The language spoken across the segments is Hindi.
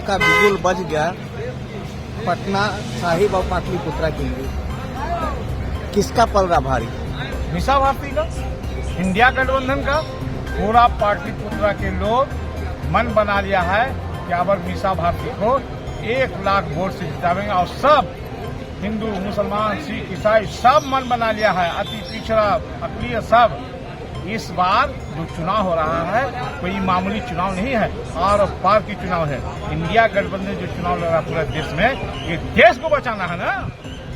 का बिगुल बज गया पटना साहिब और पाटलिपुत्रा के लिए। किसका पल रहा भारी? मीसा भारती का, इंडिया गठबंधन का। पूरा पाटलिपुत्रा के लोग मन बना लिया है कि अगर मीसा भारती को 1 लाख वोट से जितावेंगे और सब हिंदू, मुसलमान, सिख, ईसाई सब मन बना लिया है, अति पिछड़ा, अकलीय सब। इस बार जो चुनाव हो रहा है कोई मामूली चुनाव नहीं है, और पार की चुनाव है। इंडिया गठबंधन जो चुनाव लड़ रहा है पूरे देश में, ये देश को बचाना है ना,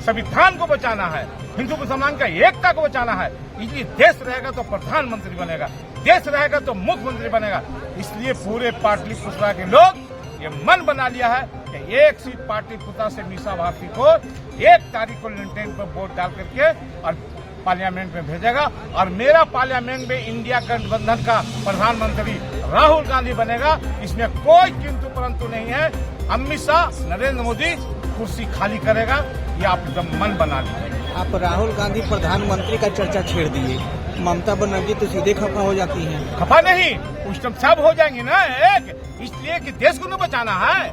संविधान को बचाना है, हिंदू मुसलमान का एकता को बचाना है। इसलिए देश रहेगा तो प्रधानमंत्री बनेगा, देश रहेगा तो मुख्यमंत्री बनेगा। इसलिए पूरे पाटलिपुत्रा के लोग ये मन बना लिया है कि 1 सीट पाटलिपुत्रा से मीसा भारती को 1 तारीख को लिंटेन पर वोट डाल करके और पार्लियामेंट में भेजेगा। और मेरा पार्लियामेंट में इंडिया गठबंधन का प्रधानमंत्री राहुल गांधी बनेगा। इसमें कोई किंतु परंतु नहीं है। अमित शाह, नरेंद्र मोदी कुर्सी खाली करेगा, ये आप एकदम मन बना लीजिए। आप राहुल गांधी प्रधानमंत्री का चर्चा छेड़ दिए, ममता बनर्जी तो सीधे खफा हो जाती हैं। खफा नहीं, उस टाइम सब हो जाएंगे ना एक, इसलिए कि देश को न बचाना है,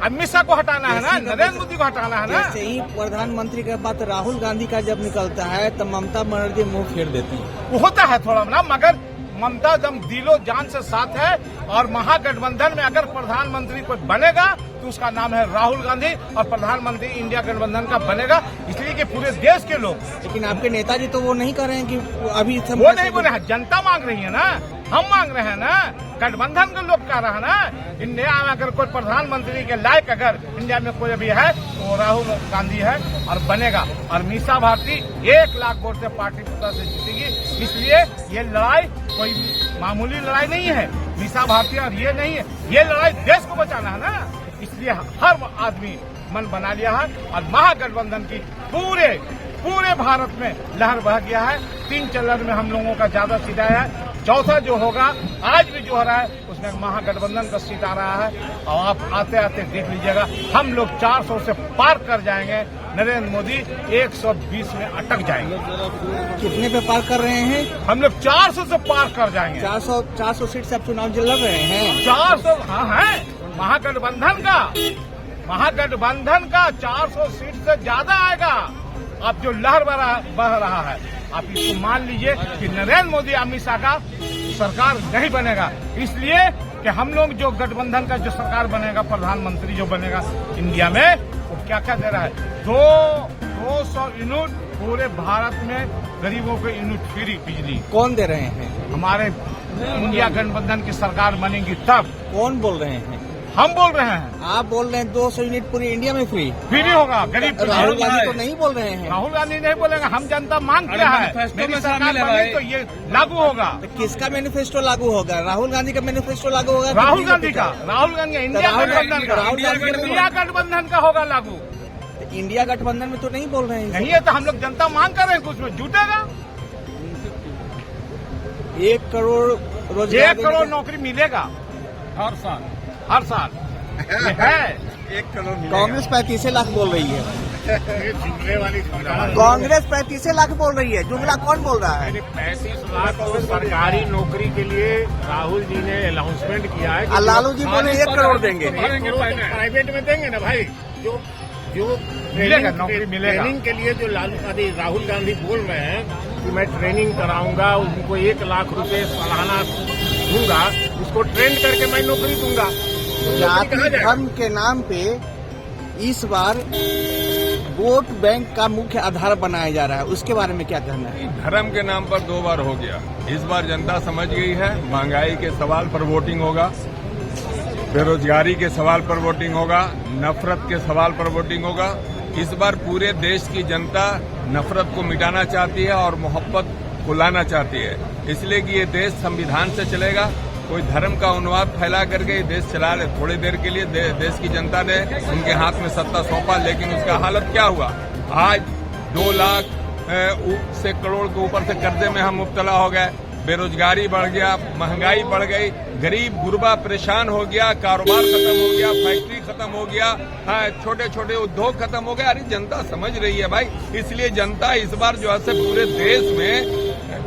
अमित शाह को हटाना है ना, नरेंद्र मोदी को हटाना है ना। जैसे ही प्रधानमंत्री के बाद राहुल गांधी का जब निकलता है तो ममता बनर्जी मुंह फेर देती है। वो होता है थोड़ा ना, मगर ममता दम दिलो जान से साथ है। और महागठबंधन में अगर प्रधानमंत्री कोई बनेगा तो उसका नाम है राहुल गांधी, और प्रधानमंत्री इंडिया गठबंधन का बनेगा। इसलिए कि पूरे देश के लोग, लेकिन आपके नेताजी तो वो नहीं कर रहे हैं कि अभी वो नहीं बोले हैं, जनता मांग रही है ना, हम मांग रहे हैं ना, गठबंधन के लोग कह रहा है ना। इंडिया में अगर कोई प्रधानमंत्री के लायक अगर इंडिया में कोई अभी है तो राहुल गांधी है और बनेगा। और मीसा भारती 1 लाख वोट से पाटलिपुत्रा से जीतेगी। इसलिए ये लड़ाई कोई मामूली लड़ाई नहीं है, मीसा भारती और ये नहीं है, ये लड़ाई देश को बचाना है ना। इसलिए हर आदमी मन बना लिया है और महागठबंधन की पूरे भारत में लहर बह गया है। 3 चरण में हम लोगों का ज्यादा सीट आया है, चौथा जो होगा आज भी जो हो रहा है उसमें महागठबंधन का सीट आ रहा है। और आप आते आते देख लीजिएगा, हम लोग 400 से पार कर जाएंगे, नरेंद्र मोदी 120 में अटक जाएंगे। कितने पे पार कर रहे हैं? हम लोग 400 से पार कर जाएंगे। 400 सीट से आप चुनाव लड़ रहे हैं? 400, हाँ है, महागठबंधन का 400 सीट से ज्यादा आएगा। अब जो लहर बह रहा है, आप इसको मान लीजिए कि नरेंद्र मोदी, अमित शाह का सरकार नहीं बनेगा। इसलिए कि हम लोग जो गठबंधन का जो सरकार बनेगा, प्रधानमंत्री जो बनेगा इंडिया में, वो क्या क्या दे रहा है, 200 यूनिट पूरे भारत में गरीबों को यूनिट फ्री बिजली। कौन दे रहे हैं? हमारे इंडिया गठबंधन की सरकार बनेगी तब। कौन बोल रहे हैं? हम बोल रहे हैं। आप बोल रहे हैं 200 यूनिट पूरी इंडिया में फ्री होगा गरीब। राहुल गांधी तो नहीं बोल रहे हैं। राहुल गांधी नहीं बोलेंगे, हम जनता मांग किया है, मेरी सरकार बनी तो ये लागू होगा। तो किसका मैनिफेस्टो लागू होगा? राहुल गांधी का मैनिफेस्टो लागू होगा? राहुल गांधी का, इंडिया गठबंधन का होगा लागू। इंडिया गठबंधन में तो नहीं बोल रहे हैं। नहीं है तो हम लोग जनता मांग कर रहे हैं, कुछ में जुटेगा। 1 करोड़ रोजगार, 1 करोड़ नौकरी मिलेगा हर साल ये है। 1 करोड़। कांग्रेस 35 लाख बोल रही है। जुमले वाली कांग्रेस 35 लाख बोल रही है, जुमला कौन बोल रहा है? 35 लाख तो सरकारी नौकरी के लिए राहुल जी ने अनाउंसमेंट किया है। लालू जी बोले 1 करोड़ देंगे। प्राइवेट में देंगे ना भाई, जो नौकरी मिलेगा। ट्रेनिंग के लिए जो राहुल गांधी बोल रहे हैं कि मैं ट्रेनिंग कराऊंगा, उनको 1 लाख रुपए सालाना दूंगा, उसको ट्रेन करके मैं नौकरी दूंगा। जाति धर्म के नाम पे इस बार वोट बैंक का मुख्य आधार बनाया जा रहा है, उसके बारे में क्या कहना है? धर्म के नाम पर 2 बार हो गया। इस बार जनता समझ गई है, महंगाई के सवाल पर वोटिंग होगा, बेरोजगारी के सवाल पर वोटिंग होगा, नफरत के सवाल पर वोटिंग होगा। इस बार पूरे देश की जनता नफरत को मिटाना चाहती है और मोहब्बत को लाना चाहती है। इसलिए कि ये देश संविधान से चलेगा। कोई धर्म का उन्माद फैला करके ये देश चला ले। थोड़ी देर के लिए देश की जनता ने उनके हाथ में सत्ता सौंपा, लेकिन उसका हालत क्या हुआ? आज 2 लाख से करोड़ के ऊपर से कर्जे में हम मुब्तला हो गए, बेरोजगारी बढ़ गया, महंगाई बढ़ गई, गरीब गुरबा परेशान हो गया, कारोबार खत्म हो गया, फैक्ट्री खत्म हो गया, छोटे छोटे उद्योग खत्म हो गए। अरे जनता समझ रही है भाई। इसलिए जनता इस बार जो है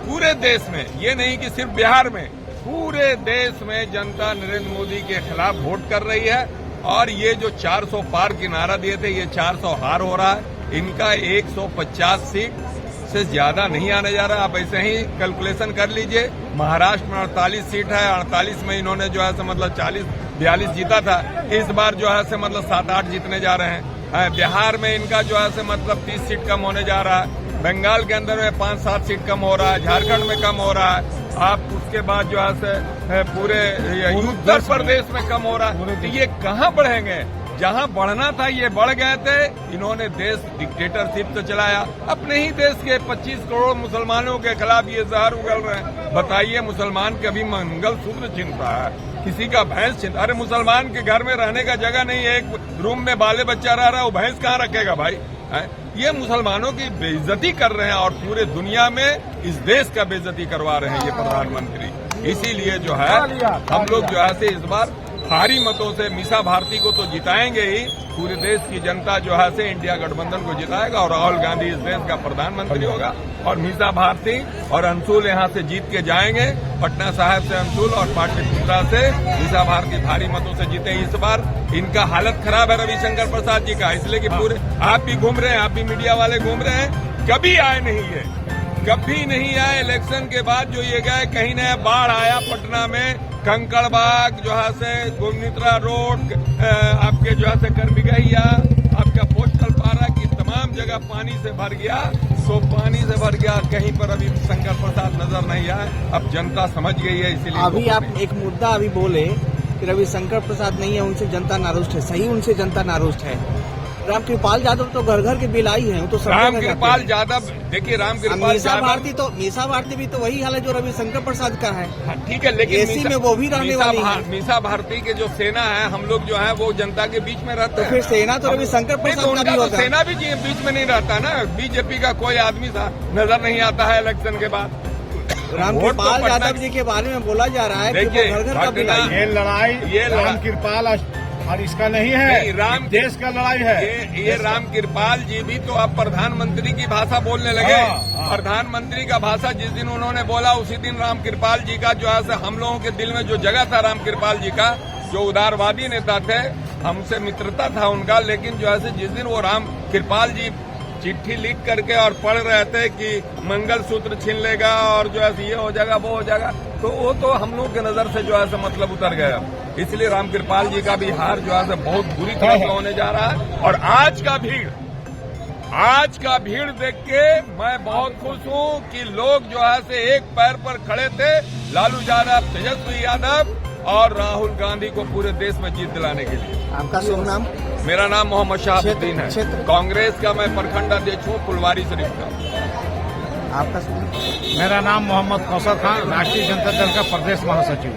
पूरे देश में, ये नहीं कि सिर्फ बिहार में, पूरे देश में जनता नरेंद्र मोदी के खिलाफ वोट कर रही है और ये जो 400 पार की नारा दिए थे ये 400 हार हो रहा है। इनका 150 सीट से ज्यादा नहीं आने जा रहा। आप ऐसे ही कैलकुलेशन कर लीजिए। महाराष्ट्र में 48 सीट है, 48 में इन्होंने जो है मतलब 40-42 जीता था। इस बार जो है मतलब 7-8 जीतने जा रहे हैं। बिहार में इनका जो है मतलब 30 सीट कम होने जा रहा है। बंगाल के अंदर में 5-7 सीट कम हो रहा है। झारखंड में कम हो रहा है। आप उसके बाद जो है पूरे उत्तर प्रदेश में कम हो रहा है। तो ये कहाँ बढ़ेंगे? जहाँ बढ़ना था ये बढ़ गए थे। इन्होंने देश डिक्टेटरशिप तो चलाया। अपने ही देश के 25 करोड़ मुसलमानों के खिलाफ ये जहर उगल रहे हैं। बताइए, मुसलमान कभी मंगलसूत्र चिंता है, किसी का भैंस चिंता? अरे मुसलमान के घर में रहने का जगह नहीं है, एक रूम में बाले बच्चा रह रहा है, वो भैंस कहाँ रखेगा भाई? ये मुसलमानों की बेइज्जती कर रहे हैं और पूरे दुनिया में इस देश का बेइज्जती करवा रहे हैं ये प्रधानमंत्री। इसीलिए जो है हम लोग जो है इस बार भारी मतों से मीसा भारती को तो जिताएंगे ही। पूरे देश की जनता जो है से इंडिया गठबंधन को जिताएगा और राहुल गांधी इस देश का प्रधानमंत्री होगा और मीसा भारती और अंशुल यहाँ से जीत के जाएंगे। पटना साहिब से अंशुल और पाटलिपुत्रा से मीसा भारती भारी मतों से जीते। इस बार इनका हालत खराब है रविशंकर प्रसाद जी का, इसलिए कि पूरे आप भी घूम रहे हैं, आप भी मीडिया वाले घूम रहे हैं, कभी आए नहीं है, कभी नहीं आए। इलेक्शन के बाद जो ये गए, कहीं नया बाढ़ आया पटना में, कंकड़बाग जो है से गोमनीत्रा रोड, आपके जो है से करबिगहिया, आपका पोस्टल पारा की तमाम जगह पानी से भर गया। तो पानी से भर गया, कहीं पर अभी शंकर प्रसाद नजर नहीं आए। अब जनता समझ गई है, इसीलिए अभी आप एक मुद्दा अभी बोले कि रविशंकर प्रसाद नहीं है, उनसे जनता नारुष्ट है। सही, उनसे जनता नारुष्ट है। रामकृपाल यादव तो घर घर के बिल आई है, वो तो रामकृपाल यादव, देखिए रामकृपाल मीसा भारती भी तो वही हाल है जो रविशंकर प्रसाद का है। ठीक है, लेकिन एसी में वो भी रहने वाली है। मीसा भारती के जो सेना है, हम लोग जो है वो जनता के बीच में रहते हैं। तो फिर सेना तो रविशंकर प्रसाद का भी होता है। सेना भी बीच में नहीं रहता ना। बीजेपी का कोई आदमी नजर नहीं आता है इलेक्शन के बाद। रामकृपाल यादव जी के बारे में बोला जा रहा है कि वो घर घर का बिल आई। ये लड़ाई रामकृपाल और इसका नहीं है, देश का लड़ाई है। ये रामकृपाल जी भी तो अब प्रधानमंत्री की भाषा बोलने लगे। प्रधानमंत्री का भाषा जिस दिन उन्होंने बोला उसी दिन रामकृपाल जी का जो है हम लोगों के दिल में जो जगह था रामकृपाल जी का, जो उदारवादी नेता थे, हमसे मित्रता था उनका, लेकिन जो है जिस दिन वो रामकृपाल जी चिट्ठी लिख करके और पढ़ रहे थे कि मंगलसूत्र छीन लेगा और जो है ये हो जाएगा वो हो जाएगा, तो वो तो हम लोग के नजर से जो है मतलब उतर गया। इसलिए रामकृपाल जी का भी हार जो है बहुत बुरी तरह से होने जा रहा है। और आज का भीड़ देख के मैं बहुत खुश हूँ कि लोग जो है एक पैर पर खड़े थे। लालू यादव, तेजस्वी यादव और राहुल गांधी को पूरे देश में जीत दिलाने के लिए। आपका शुभ नाम? मेरा नाम मोहम्मद शहाबुद्दीन है। कांग्रेस का मैं प्रखंड अध्यक्ष हूँ फुलवारी शरीफ का। आपका शुभ? मेरा नाम मोहम्मद कौसर खान, राष्ट्रीय जनता दल का प्रदेश महासचिव।